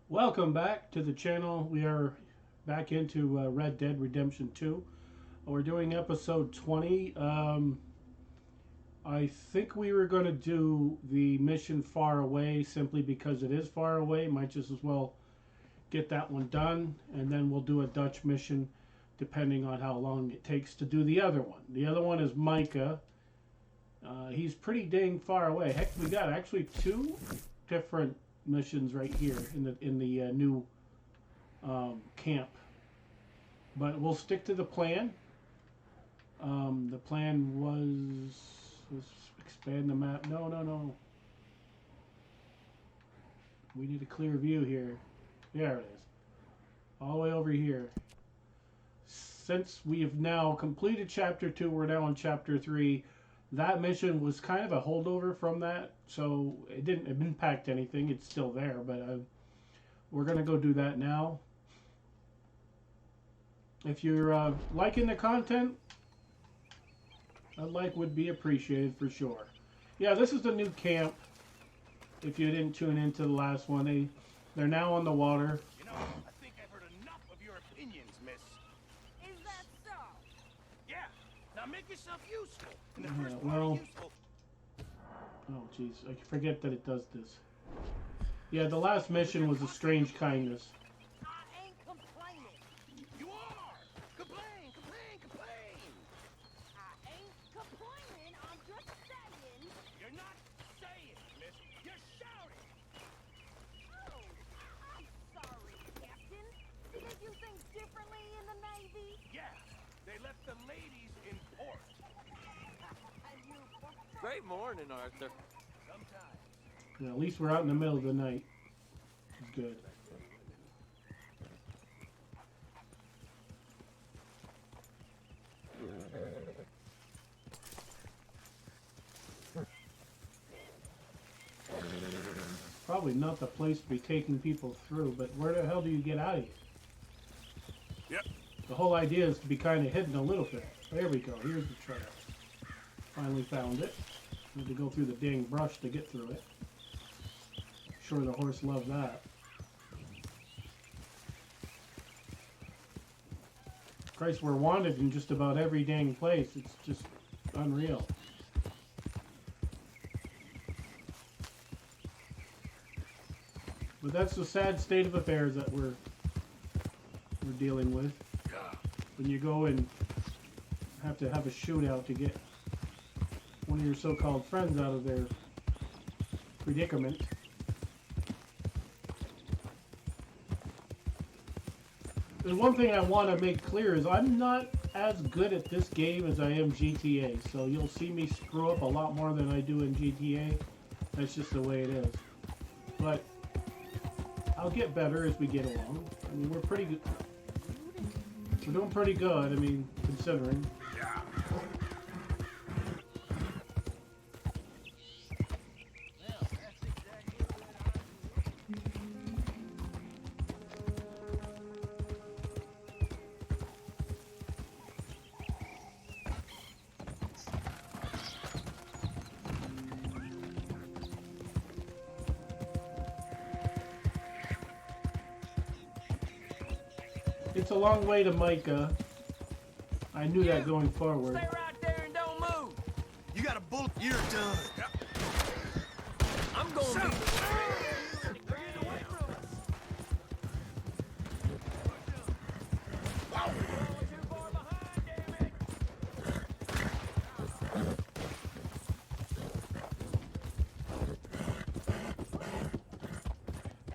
Welcome back to the channel. We are back into Red Dead Redemption 2. We're doing episode 20. I think we were going to do the mission far away simply because it is far away. Might just as well get that one done, and then we'll do a Dutch mission depending on how long it takes to do the other one. The other one is Micah. He's pretty dang far away. Heck, we got actually two different missions right here in the new camp, but we'll stick to the plan. The plan was expand the map. No. We need a clear view here. There it is. All the way over here. Since we have now completed chapter 2, we're now on chapter 3. That mission was kind of a holdover from that, so it didn't impact anything. It's still there, but we're going to go do that now. If you're liking the content, a like would be appreciated for sure. Yeah, this is the new camp. If you didn't tune into the last one, they're now on the water. You know, I think I've heard enough of your opinions, miss. Is that so? Yeah, now make yourself useful. And the Yeah, first part well- of useful... Oh, jeez, I forget that it does this. Yeah, the last mission was a strange kindness. I ain't complaining. You are! Complain! I ain't complaining. I'm just saying. You're not saying, miss. You're shouting! Oh, I'm sorry, Captain. Did you think differently in the Navy? Yeah, they left the ladies in port. And you Great morning, Arthur. Sometimes. Yeah, at least we're out in the middle of the night. It's good. Probably not the place to be taking people through, but where the hell do you get out of here? Yep. The whole idea is to be kind of hidden a little bit. There we go. Here's the trail. Finally found it. Had to go through the dang brush to get through it. Sure, the horse loved that. Christ, we're wanted in just about every dang place. It's just unreal. But that's the sad state of affairs that we're dealing with. When you go and have to have a shootout to get one of your so-called friends out of their predicament. And one thing I want to make clear is I'm not as good at this game as I am GTA, so you'll see me screw up a lot more than I do in GTA. That's just the way it is. But I'll get better as we get along. I mean, we're pretty good. We're doing pretty good, I mean, considering. It's a long way to Micah. I knew that going forward. Stay right there and don't move. You got a bullet, you're done. I'm going to be...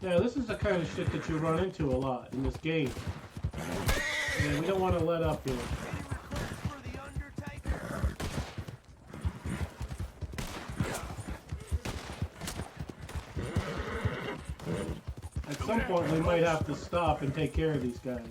Yeah, this is the kind of shit that you run into a lot in this game. And we don't want to let up here. For the Undertaker? At some point we might have to stop and take care of these guys.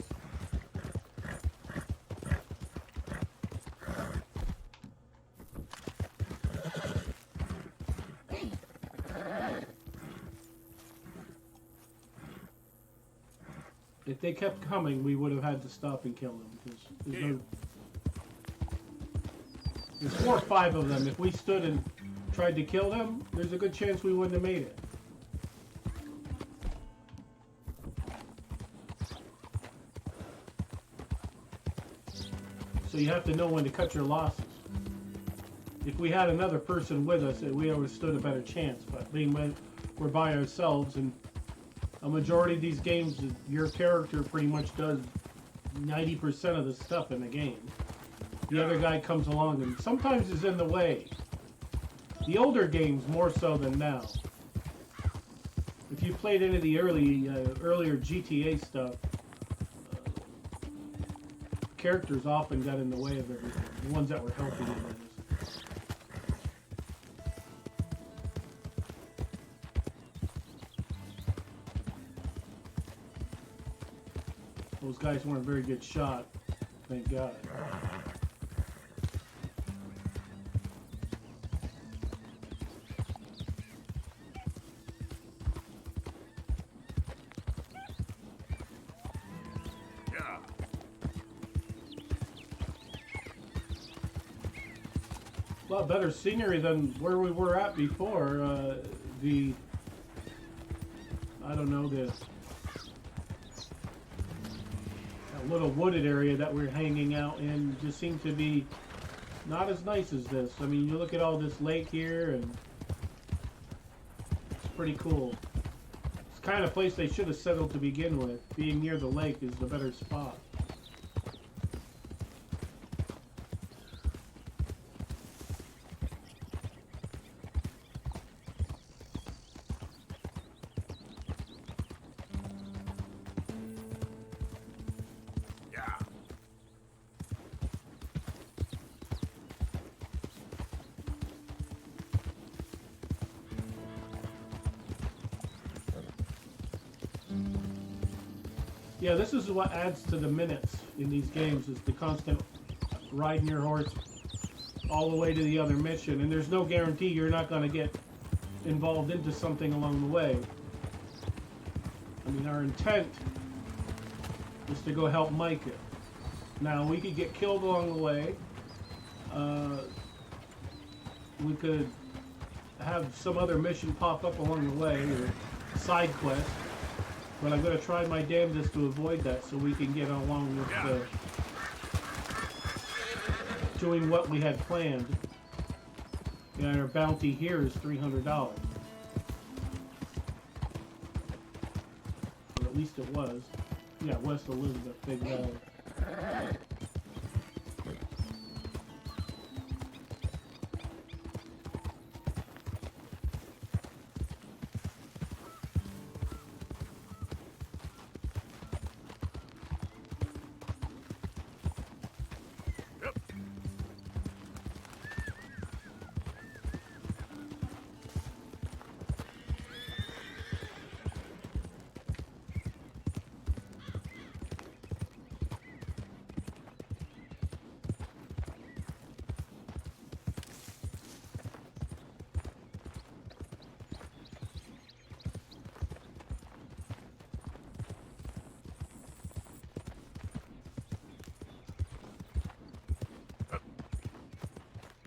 If they kept coming, we would have had to stop and kill them. There's 4 or 5 of them. If we stood and tried to kill them, there's a good chance we wouldn't have made it. So you have to know when to cut your losses. If we had another person with us, we always stood a better chance. But being we're by ourselves, and a majority of these games, your character pretty much does 90% of the stuff in the game. The other guy comes along and sometimes is in the way. The older games more so than now. If you played any of the earlier GTA stuff, characters often got in the way of everything. The ones that were helping you. Those guys weren't a very good shot, thank God. A lot better scenery than where we were at before. I don't know, that little wooded area that we're hanging out in just seemed to be not as nice as this. I mean, you look at all this lake here, and it's pretty cool. It's the kind of place they should have settled to begin with. Being near the lake is the better spot. Yeah, this is what adds to the minutes in these games, is the constant riding your horse all the way to the other mission, and there's no guarantee you're not going to get involved into something along the way. I mean, our intent is to go help Micah. Now, we could get killed along the way. We could have some other mission pop up along the way, or side quest. But I'm going to try my damnedest to avoid that so we can get along with doing what we had planned. And our bounty here is $300. Or at least it was. Yeah, West Elizabeth, Big Valley.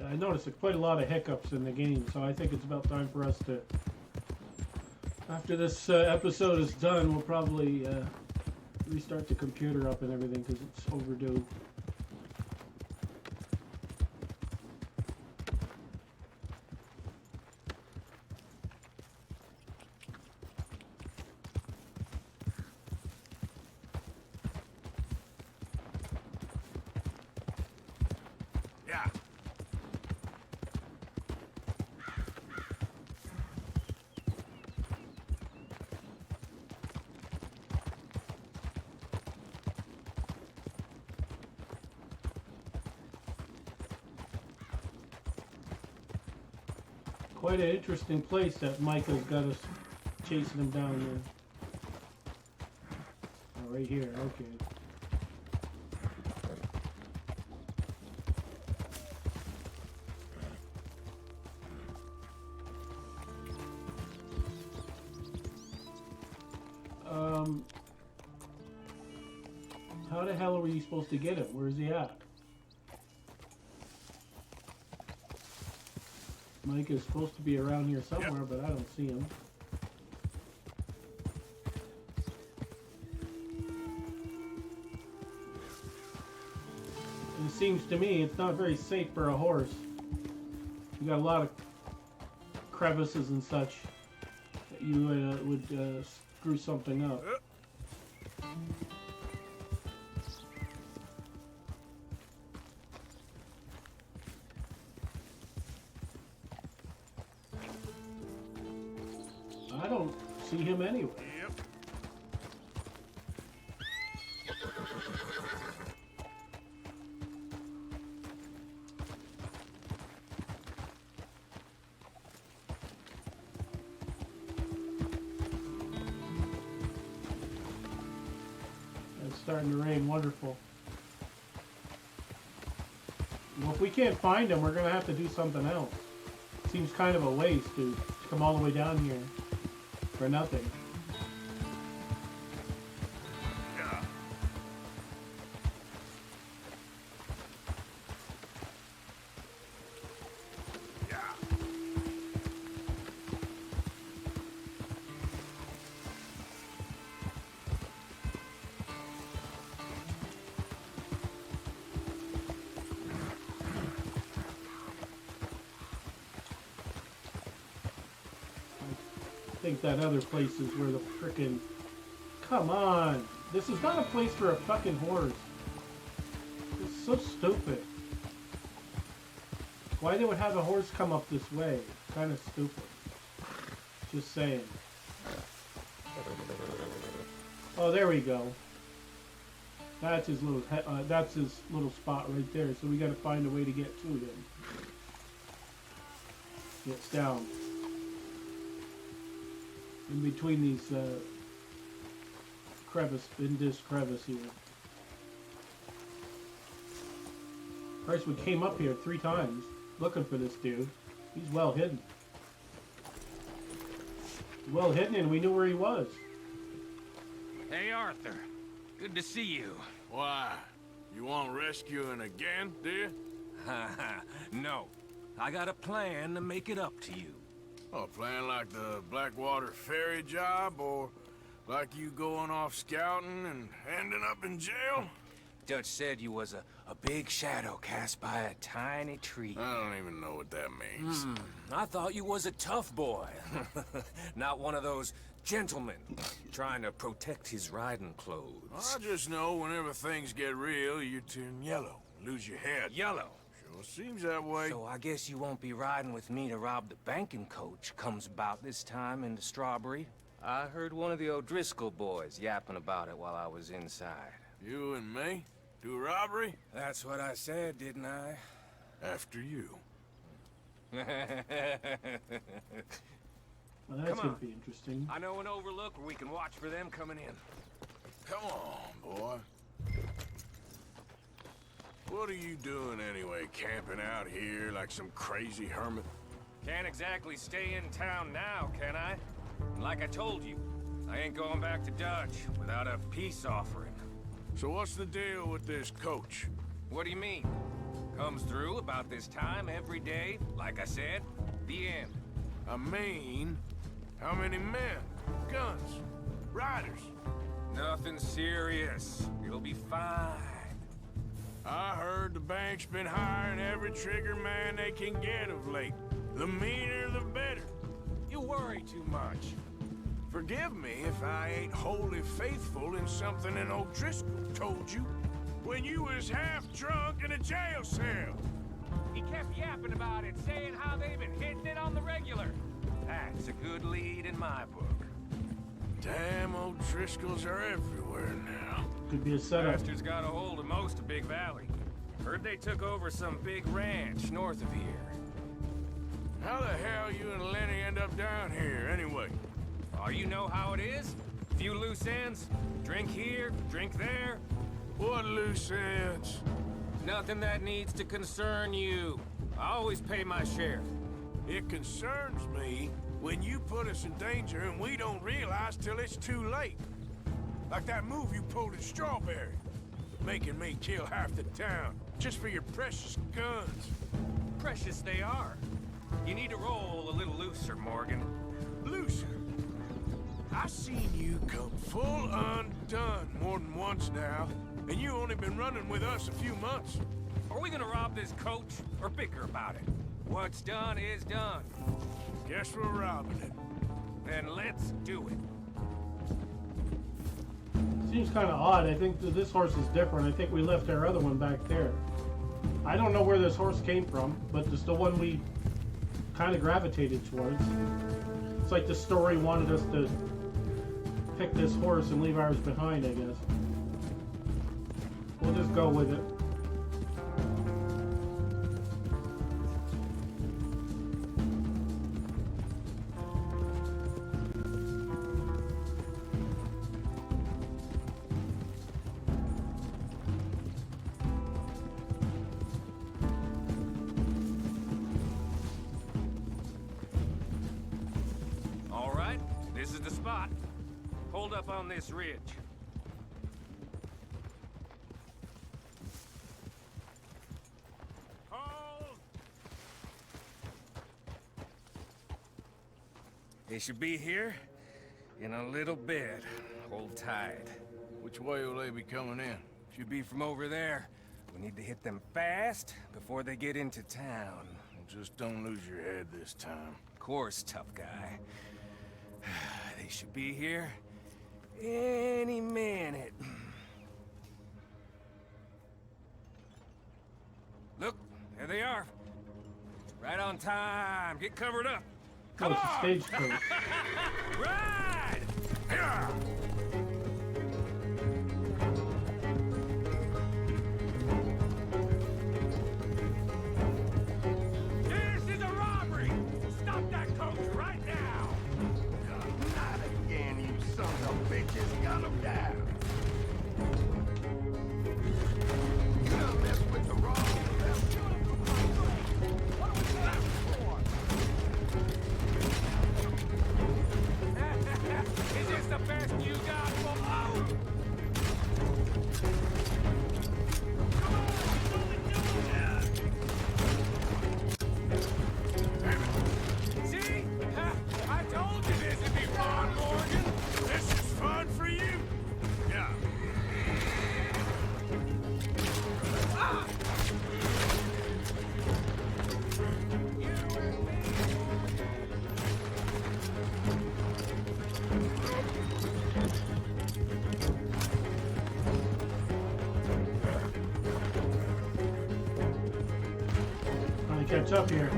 I noticed quite a lot of hiccups in the game, so I think it's about time for us to, after this episode is done, we'll probably restart the computer up and everything because it's overdue. Quite an interesting place that Micah's got us chasing him down there. Oh, right here, okay. How the hell are we supposed to get him? Where's he at? Mike is supposed to be around here somewhere, but I don't see him. seems to me it's not very safe for a horse. You got a lot of crevices and such that you would screw something up. I don't see him anywhere. Yep. It's starting to rain. Wonderful. Well, if we can't find him, we're gonna have to do something else. Seems kind of a waste to come all the way down here for nothing. Yeah. Yeah. I think that other place is where the frickin'... Come on! This is not a place for a fucking horse. It's so stupid. Why they would have a horse come up this way? Kind of stupid. Just saying. Oh, there we go. That's his little spot right there. So we got to find a way to get to him. Gets down. In between these crevice, in this crevice here. Christ, we came up here 3 times looking for this dude. He's well hidden. Well hidden, and we knew where he was. Hey, Arthur. Good to see you. Why? You want rescuing again, do you? No. I got a plan to make it up to you. Oh, playing like the Blackwater ferry job, or like you going off scouting and ending up in jail? Dutch said you was a big shadow cast by a tiny tree. I don't even know what that means. I thought you was a tough boy. Not one of those gentlemen trying to protect his riding clothes. I just know whenever things get real, you turn yellow, lose your head. Yellow. Sure seems that way. So I guess you won't be riding with me to rob the banking coach comes about this time in the Strawberry. I heard one of the O'Driscoll boys yapping about it while I was inside. You and me? Do a robbery? That's what I said, didn't I? After you. Well, that's Come gonna on. be interesting. I know an overlook where we can watch for them coming in. Come on, boy. What are you doing anyway, camping out here like some crazy hermit? Can't exactly stay in town now, can I? And like I told you, I ain't going back to Dutch without a peace offering. So what's the deal with this coach? What do you mean? Comes through about this time every day, like I said, the end. I mean, how many men, guns, riders? Nothing serious. You'll be fine. I heard the bank's been hiring every trigger man they can get of late. The meaner, the better. You worry too much. Forgive me if I ain't wholly faithful in something an O'Driscoll told you when you was half drunk in a jail cell. He kept yapping about it, saying how they've been hitting it on the regular. That's a good lead in my book. Damn, O'Driscolls are everywhere now. Could be a setup. Bastards got a hold of most of Big Valley. Heard they took over some big ranch north of here. How the hell you and Lenny end up down here, anyway? Oh, you know how it is? Few loose ends. Drink here, drink there. What loose ends? Nothing that needs to concern you. I always pay my share. It concerns me when you put us in danger and we don't realize till it's too late. Like that move you pulled at Strawberry. Making me kill half the town, just for your precious guns. Precious they are. You need to roll a little looser, Morgan. Looser? I've seen you come full undone more than once now, and you only been running with us a few months. Are we gonna rob this coach or bicker about it? What's done is done. Guess we're robbing it. Then let's do it. Seems kind of odd. I think that this horse is different. I think we left our other one back there. I don't know where this horse came from, but it's the one we kind of gravitated towards. It's like the story wanted us to pick this horse and leave ours behind, I guess. We'll just go with it. All right, this is the spot. Hold up on this ridge. Hold! They should be here in a little bit. Hold tight. Which way will they be coming in? Should be from over there. We need to hit them fast before they get into town. Just don't lose your head this time. Of course, tough guy. They should be here any minute. Look, there they are. Right on time. Get covered up. Oh, it's a stagecoach. Ride! Yeah. This is a robbery! Stop that coach right now! Not again, you sons of bitches. Gun them down. You done messed with the wrong stuff. What are we left for? Is this the best you got for oh! See? I told you this would be fun, Morgan! This is fun for you. Yeah. Trying to catch up here.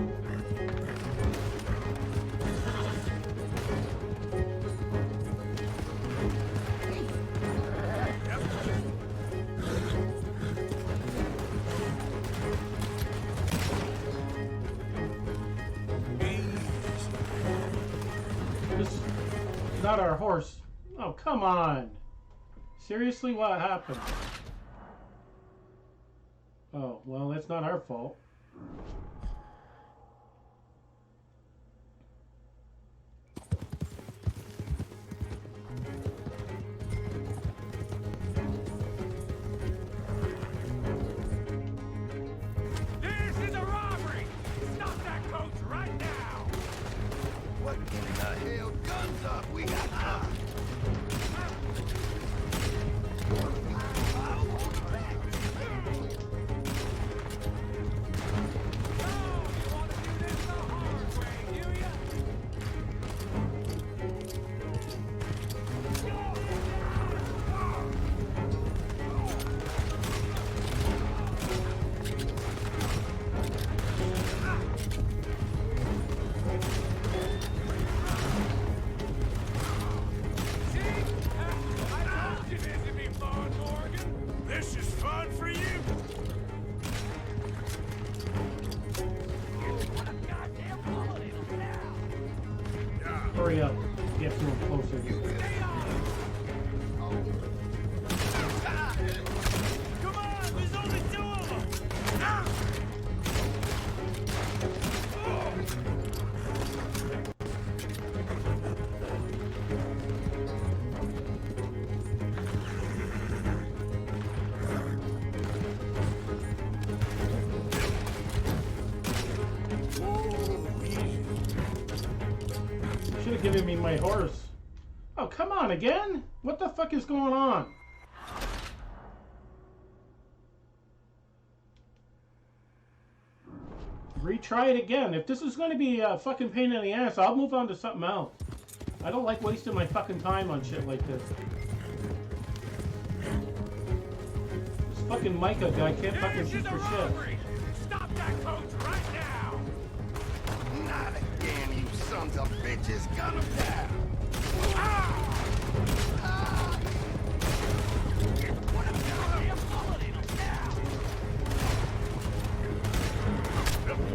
This is not our horse. Oh, come on. Seriously, what happened? Oh, well, that's not our fault. This is a robbery! Stop that coach right now! What in the hell? Guns up! We got time! This is fun for you! Hurry up. Get to him closer. Come on, there's only two of them! Should have given me my horse. Oh, come on again? What the fuck is going on? retry it again. If this is going to be a fucking pain in the ass, I'll move on to something else. I don't like wasting my fucking time on shit like this. This fucking Micah guy can't fucking shoot for shit. Stop that coach right now! Not again, you sons of bitches. Gun him down.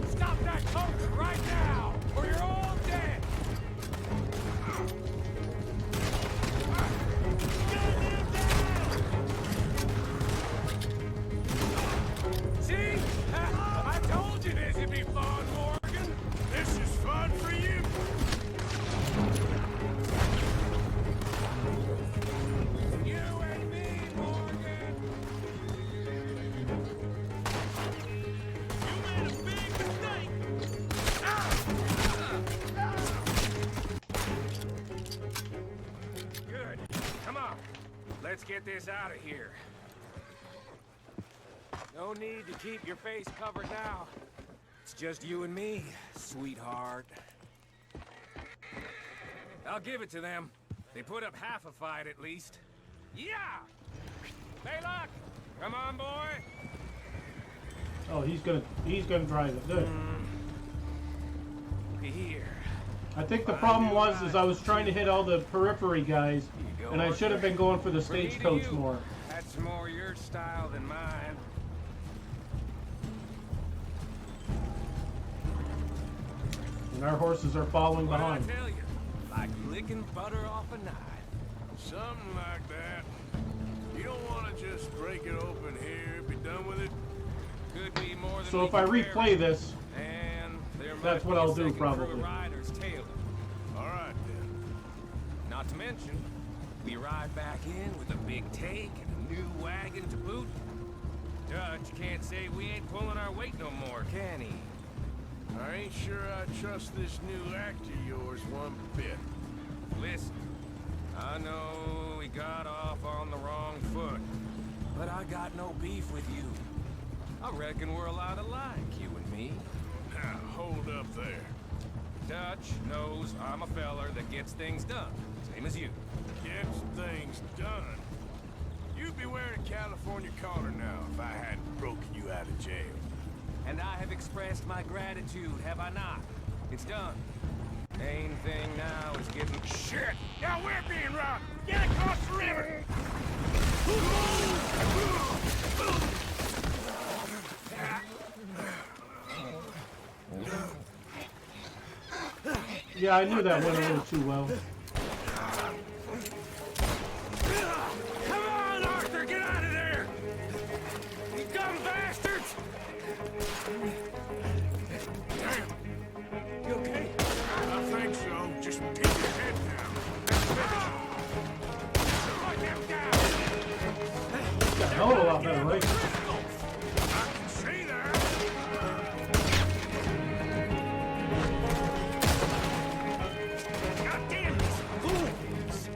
Stop that coach right now, or you're all dead! See? I told you this would be fun, Morgan. This is fun for you. You and me, Morgan. You made a big mistake. Good. Come on. Let's get this out of here. No need to keep your face covered now. It's just you and me, sweetheart. I'll give it to them. They put up half a fight at least. Yeah! Baylock! Come on, boy! Oh, he's gonna drive it. Good. Here. I think the problem was I was trying to hit all the periphery guys, and I should have been going for the stagecoach more. That's more your style than mine. And our horses are following What behind. I tell you? Like licking butter off a knife. Something like that. You don't want to just break it open here, be done with it? Could be more than So if I replay this, and there that's might what be a I'll do second crew of probably. riders tailing. All right then. Not to mention, we ride back in with a big take and a new wagon to boot. Dutch can't say we ain't pulling our weight no more, can he? I ain't sure I trust this new act of yours one bit. Listen, I know we got off on the wrong foot, but I got no beef with you. I reckon we're a lot alike, you and me. Now, hold up there. Dutch knows I'm a feller that gets things done, same as you. Gets things done? You'd be wearing a California collar now if I hadn't broken you out of jail. And I have expressed my gratitude, have I not? It's done. Main thing now is getting... Shit! Now we're being robbed! Get across the river! Yeah, I knew that went a little too well. Come on, Arthur, get out of there! You dumb bastards! Damn. You okay? I think so. Just keep your head down. Put them down! Got a hell of a lot better, right? I can see that. God damn it! Fools!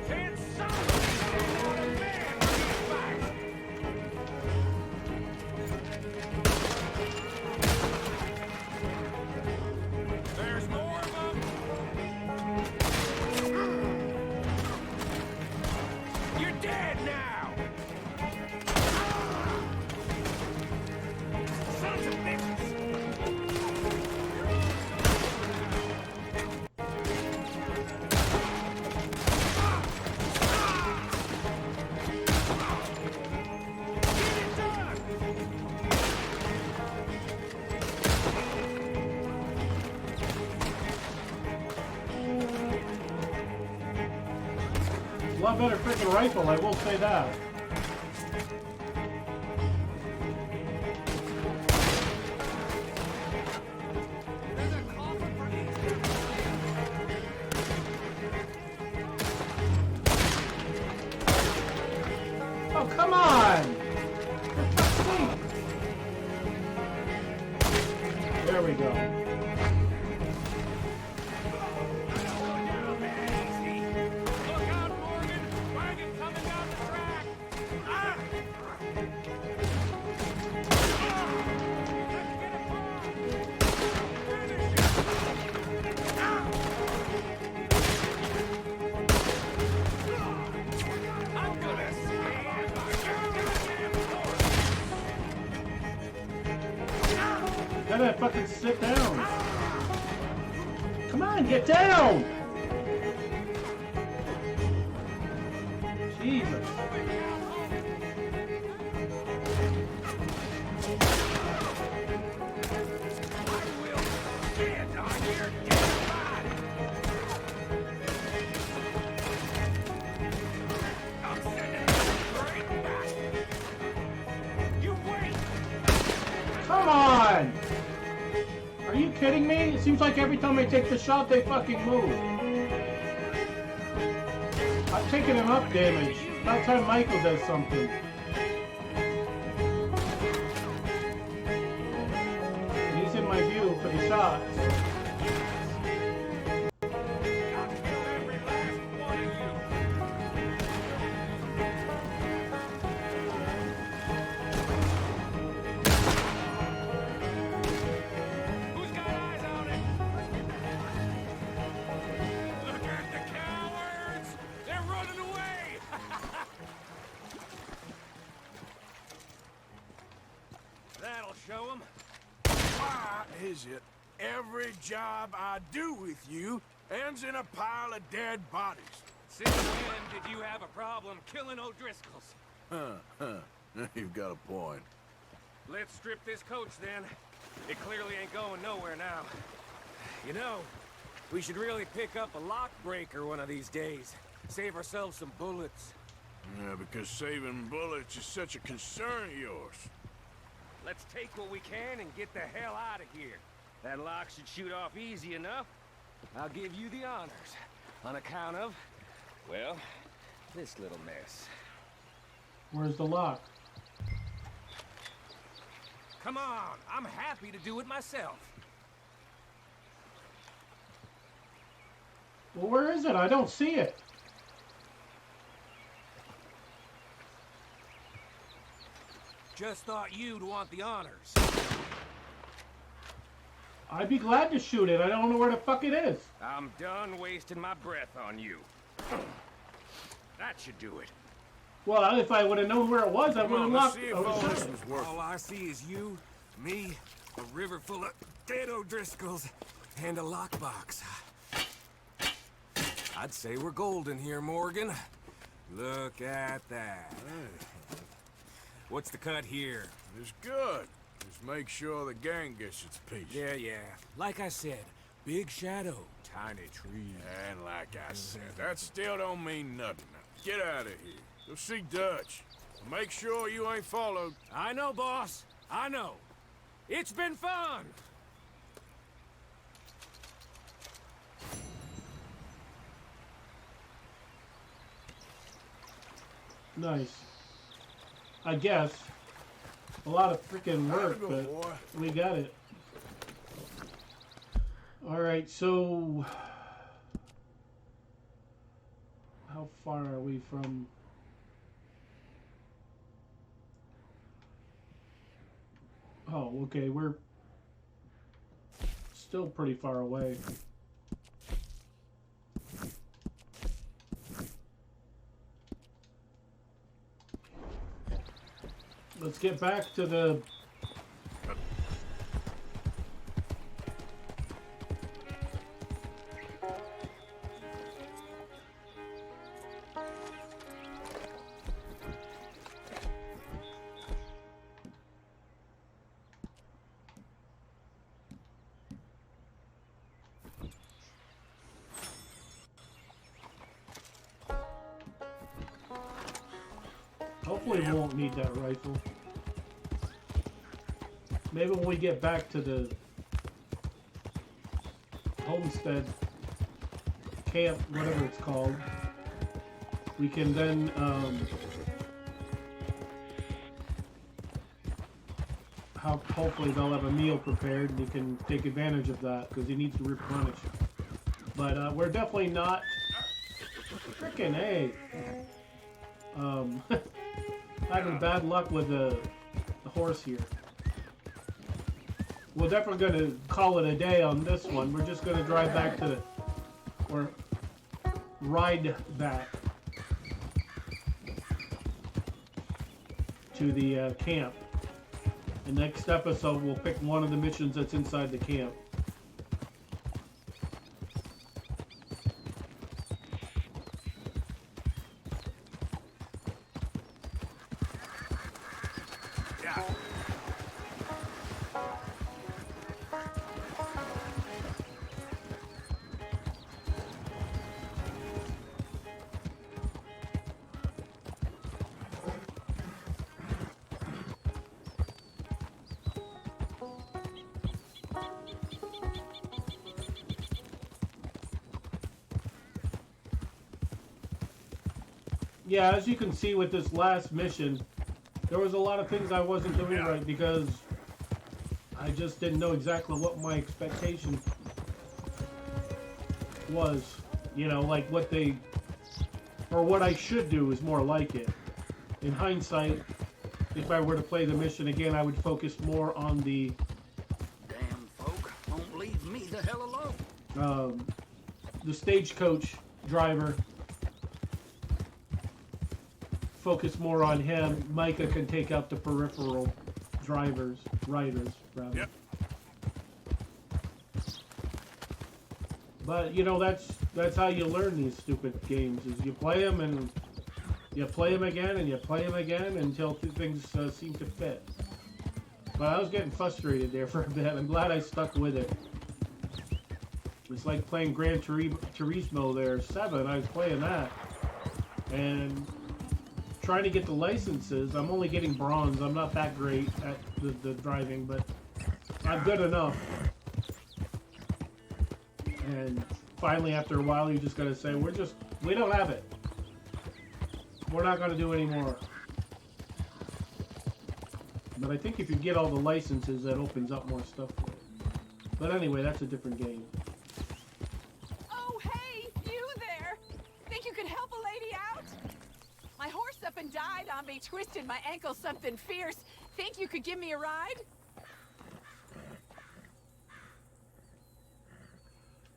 Can't somebody stand on a man when he's fighting? There's more of them. You're dead now. Sons of bitches. Get it done. A lot better freaking rifle, I will say that. Oh, come on! For fuck's sake. There we go. Look out, Gotta fucking sit down. Come on, get down! Jesus. Come on! Are you kidding me? It seems like every time I take the shot, they fucking move. I've taken enough damage. About time Michael does something. He's in my view for the shots. That'll show them. Why is it every job I do with you ends in a pile of dead bodies? Since when did you have a problem killing O'Driscolls? You've got a point. Let's strip this coach then. It clearly ain't going nowhere now. You know, we should really pick up a lock breaker one of these days. Save ourselves some bullets. Yeah, because saving bullets is such a concern of yours. Let's take what we can and get the hell out of here. That lock should shoot off easy enough. I'll give you the honors. On account of, well, this little mess. Where's the lock? Come on, I'm happy to do it myself. Well, where is it? I don't see it. Just thought you'd want the honors. I'd be glad to shoot it. I don't know where the fuck it is. I'm done wasting my breath on you. That should do it. Well, if I would have known where it was, I would have locked it. All this was worth All I see is you, me, a river full of dead O'Driscolls, and a lockbox. I'd say we're golden here, Morgan. Look at that. What's the cut here? It's good. Just make sure the gang gets its piece. Yeah. Like I said, big shadow, tiny tree. And like I said, that still don't mean nothing. Now, get out of here. Go see Dutch. Make sure you ain't followed. I know, boss. I know. It's been fun. Nice. I guess. A lot of freaking work, Go, but boy. we got it. Alright, so... How far are we from... Oh, okay, we're still pretty far away. Let's get back to the... Hopefully we won't need that rifle. Maybe when we get back to the homestead camp, whatever it's called, we can then hopefully they'll have a meal prepared and you can take advantage of that because he needs to replenish. But we're definitely not frickin' A. Having bad luck with the horse here. We're definitely going to call it a day on this one. We're just going to drive back to the... or ride back to the camp. And next episode, we'll pick one of the missions that's inside the camp. Yeah. Yeah, as you can see with this last mission, there was a lot of things I wasn't doing right because I just didn't know exactly what my expectation was. You know, like what they, or what I should do is more like it. In hindsight, if I were to play the mission again, I would focus more on the Damn folk won't leave me the hell alone. the stagecoach driver. Focus more on him. Micah can take out the peripheral riders, rather. Yep. But you know, that's how you learn these stupid games. Is you play them and you play them again and you play them again until things seem to fit. But I was getting frustrated there for a bit. I'm glad I stuck with it. It's like playing Gran Turismo there, 7. I was playing that and trying to get the licenses. I'm only getting bronze. I'm not that great at the driving, but I'm good enough. And finally, after a while, you just gotta say, we don't have it. We're not gonna do any more. But I think if you get all the licenses, that opens up more stuff for you. But anyway, that's a different game. Oh, hey, you there! Think you could help a lady out? My horse up and died on me, twisted my ankle something fierce. Think you could give me a ride?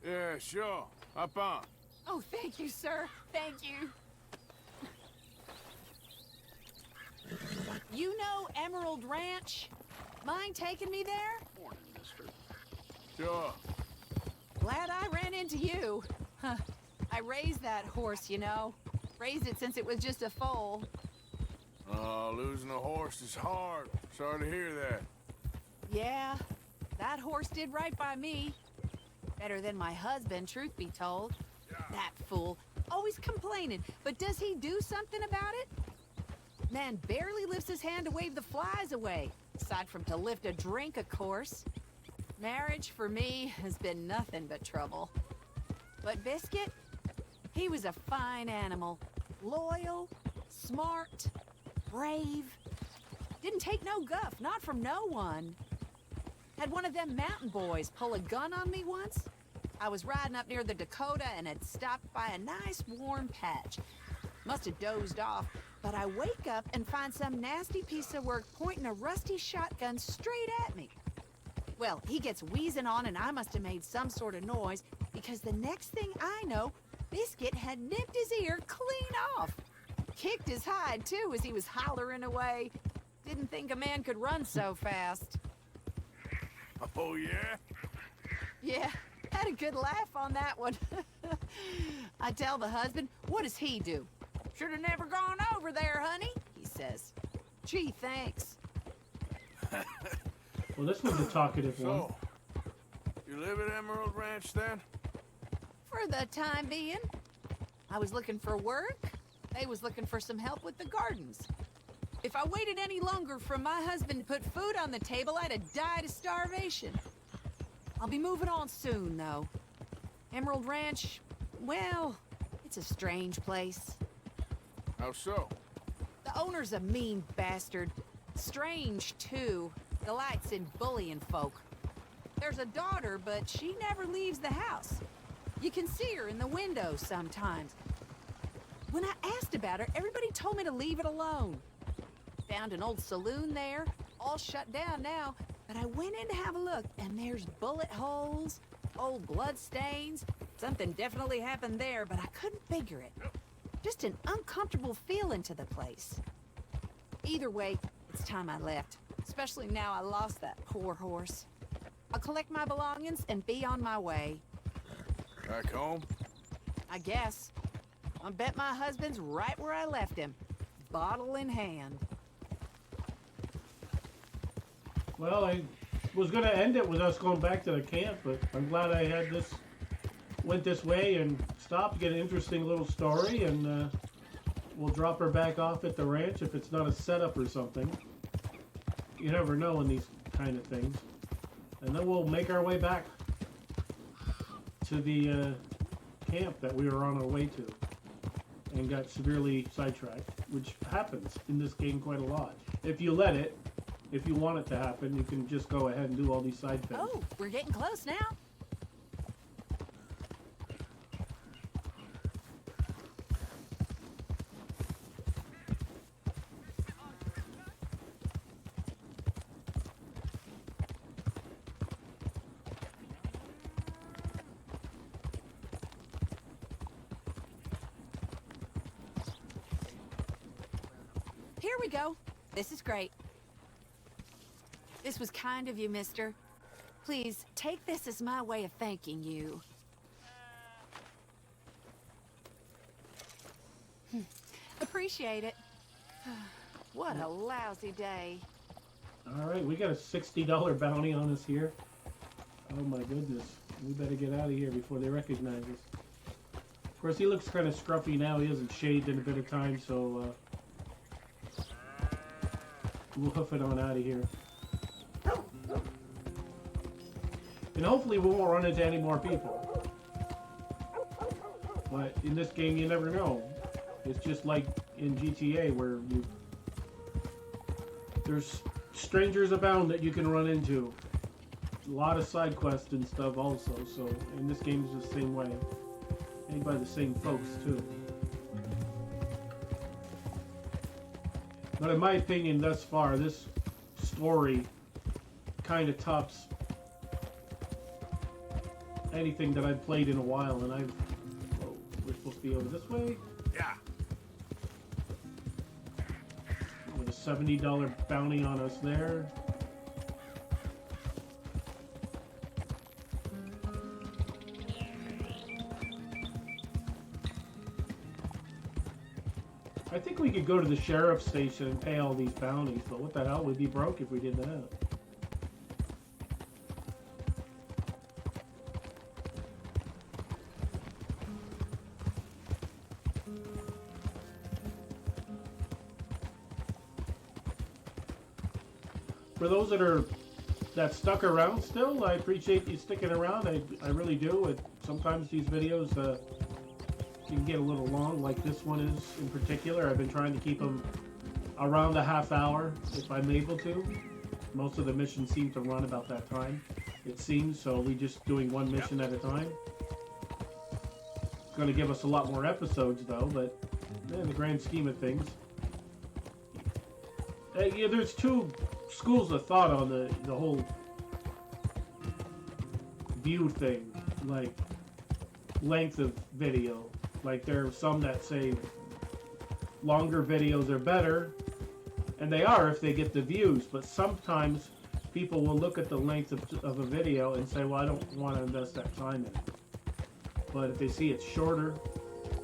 Yeah, sure. Up on. Oh, thank you, sir. Thank you. You know Emerald Ranch? Mind taking me there? Morning, mister. Sure. Glad I ran into you. Huh. I raised that horse, you know. Raised it since it was just a foal. Oh, losing a horse is hard. Sorry to hear that. Yeah, that horse did right by me. Better than my husband, truth be told. That fool. Always complaining, but does he do something about it? Man barely lifts his hand to wave the flies away. Aside from to lift a drink, of course. Marriage, for me, has been nothing but trouble. But Biscuit, he was a fine animal. Loyal, smart, brave. Didn't take no guff, not from no one. Had one of them mountain boys pull a gun on me once. I was riding up near the Dakota and had stopped by a nice warm patch. Must have dozed off, but I wake up and find some nasty piece of work pointing a rusty shotgun straight at me. Well, he gets wheezing on and I must have made some sort of noise because the next thing I know, Biscuit had nipped his ear clean off. Kicked his hide, too, as he was hollering away. Didn't think a man could run so fast. Oh, yeah? Yeah, had a good laugh on that one. I tell the husband, what does he do? Should have never gone over there, honey, he says. Gee, thanks. Well, this was a talkative one. So, you live at Emerald Ranch then? For the time being. I was looking for work. They was looking for some help with the gardens. If I waited any longer for my husband to put food on the table, I'd have died of starvation. I'll be moving on soon, though. Emerald Ranch, well, it's a strange place. How so? The owner's a mean bastard. Strange, too. Delights in bullying folk. There's a daughter, but she never leaves the house. You can see her in the window sometimes. When I asked about her, everybody told me to leave it alone. Found an old saloon there, all shut down now, but I went in to have a look, and there's bullet holes, old blood stains. Something definitely happened there, but I couldn't figure it. Just an uncomfortable feeling to the place. Either way, it's time I left. especially now I lost that poor horse. I'll collect my belongings and be on my way. Back home? I guess. I bet my husband's right where I left him, bottle in hand. Well, I was going to end it with us going back to the camp, but I'm glad I had this, went this way and stopped, get an interesting little story, and we'll drop her back off at the ranch if it's not a setup or something. You never know in these kind of things. And then we'll make our way back to the camp that we were on our way to and got severely sidetracked, which happens in this game quite a lot. If you let it, if you want it to happen, you can just go ahead and do all these side things. Oh, we're getting close now. Here we go. This is great. This was kind of you, mister. Please, take this as my way of thanking you. Appreciate it. What a lousy day. Alright, we got a $60 bounty on us here. Oh my goodness. We better get out of here before they recognize us. Of course, he looks kind of scruffy now. He hasn't shaved in a bit of time, so we'll hoof it on out of here. And hopefully we won't run into any more people. But in this game, you never know. It's just like in GTA where there's strangers abound that you can run into. A lot of side quests and stuff also. So in this game is the same way. Made by the same folks too. But in my opinion, thus far, this story kind of tops anything that I've played in a while, and we're supposed to be over this way? Yeah. With a $70 bounty on us there. I think we could go to the sheriff's station and pay all these bounties, but what the hell, we'd be broke if we did that. For those that stuck around still, I appreciate you sticking around. I really do. Sometimes these videos can get a little long, like this one is in particular. I've been trying to keep them around a half hour if I'm able to. Most of the missions seem to run about that time, it seems, so we're just doing one mission at a time. It's going to give us a lot more episodes though, but in the grand scheme of things. Yeah, there's two schools of thought on the whole view thing, like length of video. Like there are some that say longer videos are better, and they are if they get the views, but sometimes people will look at the length of a video and say, well, I don't want to invest that time in it. But if they see it's shorter,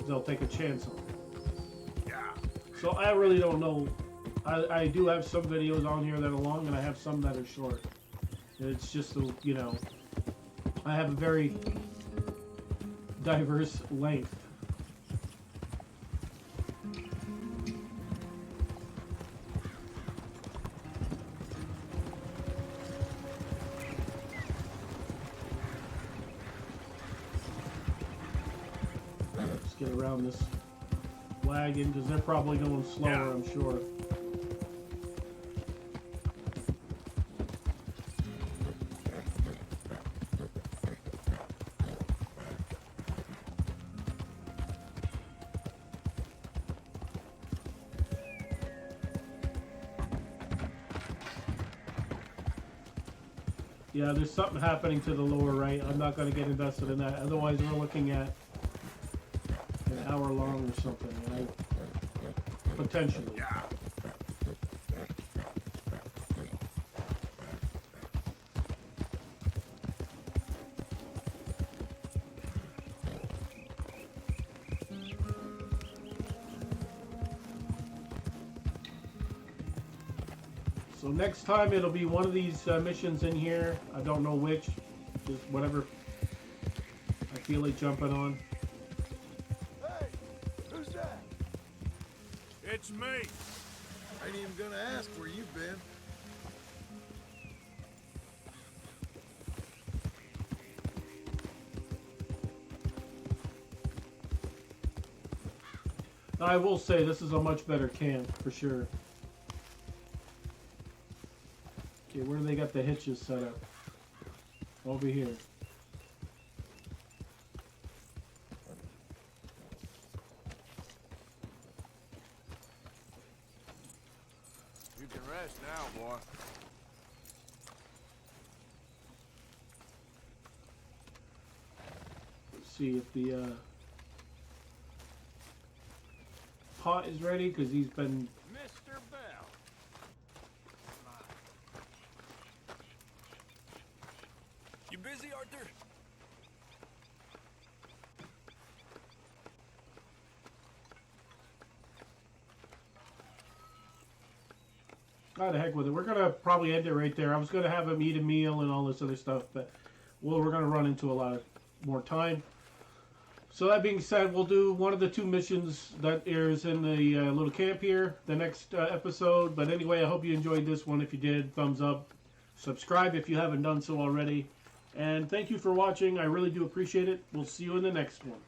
they'll take a chance on it. Yeah. So I really don't know. I do have some videos on here that are long, and I have some that are short. It's just, you know, I have a very diverse length. Let's get around this wagon, because they're probably going slower, Yeah. I'm sure. Yeah, there's something happening to the lower right. I'm not going to get invested in that. Otherwise, we're looking at an hour long or something. Right? Potentially. Yeah. So next time it'll be one of these missions in here. I don't know which. Just whatever I feel like jumping on. Hey, who's that? It's me. Ain't even gonna ask where you've been. I will say this is a much better camp for sure. Okay, where do they got the hitches set up? Over here. You can rest now, boy. Let's see if the pot is ready because he's been. Mr. Bell. You busy, Arthur? Oh, the heck with it. We're gonna probably end it right there. I was gonna have him eat a meal and all this other stuff, but we're gonna run into a lot more time. So that being said, we'll do one of the 2 missions that is in the little camp here, the next episode. But anyway, I hope you enjoyed this one. If you did, thumbs up. Subscribe if you haven't done so already. And thank you for watching. I really do appreciate it. We'll see you in the next one.